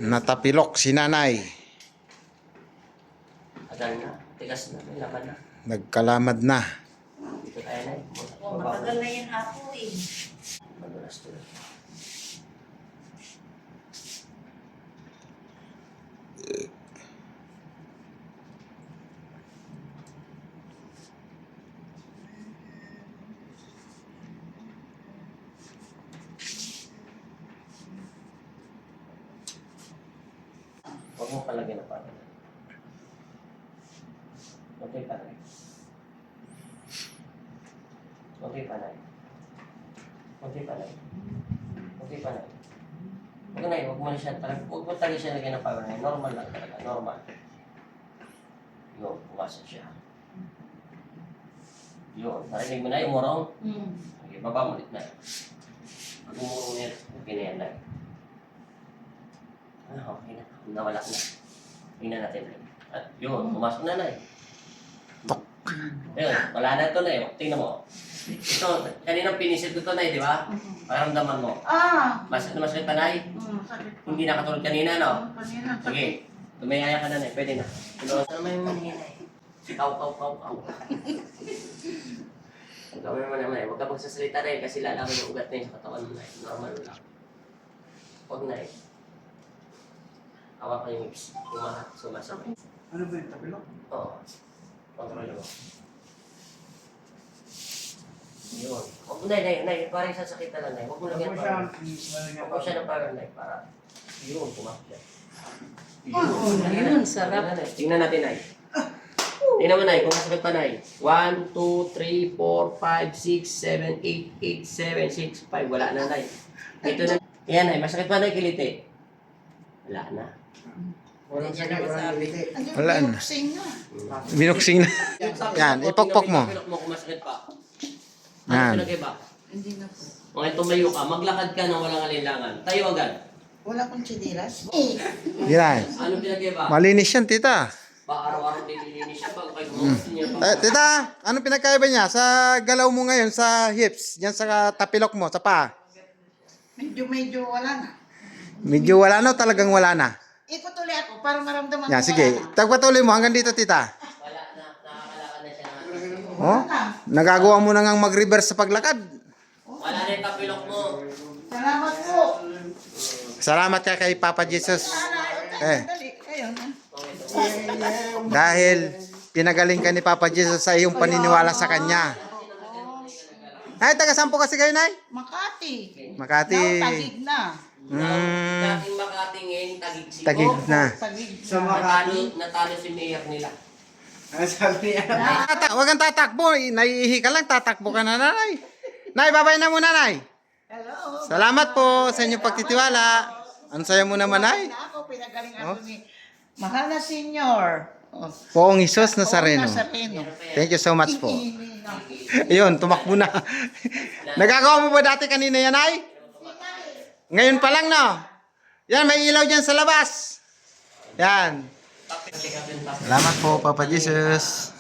Natapilok si nanay. Agal na, tigas na, may laman na. Nagkalamad na. Dito tayo na. Matagal na yan ako eh. Madulas to. Huwag mo palagyan na parang. Okay pa rin. Okay pa rin. Okay pa rin. Okay pa rin. Huwag na huwag mo na siya talaga. Huwag mo talaga siya lagyan ng power na. Normal lang talaga. Normal. Yun, pumasok siya. Yun, narinig mo na yung murong. Okay, baba mo ulit na. Pag umurong niya, okay na yan na. Okay na. Nawala na. Tingnan natin. At yun, pumasok na na eh. Ayun, wala na ito na eh. Tingnan mo. Ito, kaninang pinisil ko ito na eh, di ba? Pakiramdaman mo. Masakit pa na eh. Sakit po. Hindi nakatulog kanina, no? Kanina, sakit. Sige, tumayaya ka na na eh. Pwede na. Tulungan ka naman yung maningin eh. Kaw. Gawin mo naman eh. Huwag ka magsasalita na eh. Kasi lalaman yung ugat na eh sa katawan mo na eh. Normal lang. Huwag na eh. Hawak ka yung hips. Sumasabay. Ano ba yung tapilok? Oo. Kontrol mo. Yun. Huwag mo na, parang sasakit na lang na. Huwag mo Huwag lagyan mo ng siya. power. Huwag mo siya ng power na para yun, pumasok siya. Yun, sarap. Tingnan natin, Nay. Tingnan mo, Nay, kung masakit pa, Nay. 1, 2, 3, 4, 5, 6, 7, 8, 8, 7, 6, 5. Wala na, Nay. Ito na. Yan, Nay. Masakit pa, Nay, kiliti. Wala na. Walang sakit, walang biliti. Wala na. Buksing na. Binuksing na. Yan, ipokpok mo. Ipokpok mo kung masakit pa. Yan. Ano pinag-iba? Hindi na po. Kung tumayo ka, maglakad ka nang walang alinlangan. Tayo agad. Wala kong chidilas. Yan. Ano pinag-iba? Malinis yan, tita. Araw-araw nililinis siya bago kayo gumawa niya pa. Tita, ano pinagkaiba niya sa galaw mo ngayon sa hips? Yan sa tapilok mo, sa paa. Medyo wala na. Medyo wala na o talagang wala na? Ikot ulit ako para maramdaman Yan, ko sige. wala na. Tagpatuloy mo hanggang dito, tita. Wala na, nakakalakad na siya na. Oh, nagagawa mo na ngang mag-reverse sa paglakad. Wala na yung tapilok mo. Salamat po. Salamat ka kay Papa Jesus. Eh. Dali, kayo na. Dahil pinagaling ka ni Papa Jesus sa iyong paniniwala sa Kanya. Ay, taga-sampo kasi kayo, Nay? Makati. Makati. Now, tagig na. Dating makatingin, tagig si Tagig na. Tagig Sa na. Makati. Natalo si mayor nila. Ano sabi niya? Huwag kang tatakbo. Naiihi ka lang, tatakbo ka na, Nay. Nay, babay na muna, Nay. Hello. Salamat po sa inyong pagtitiwala. Ang saya mo naman, Nay. Ako, pinagaling ako ni Mahal na Senior. Oh. Poong Isos Nazareno. Nazareno. Thank you so much po. Ayun, tumakbo na. Nagagawa mo ba dati kanina yan, Nay? Ngayon pa lang, no? Yan, may ilaw dyan sa labas. Yan. Salamat po, Papa Jesus.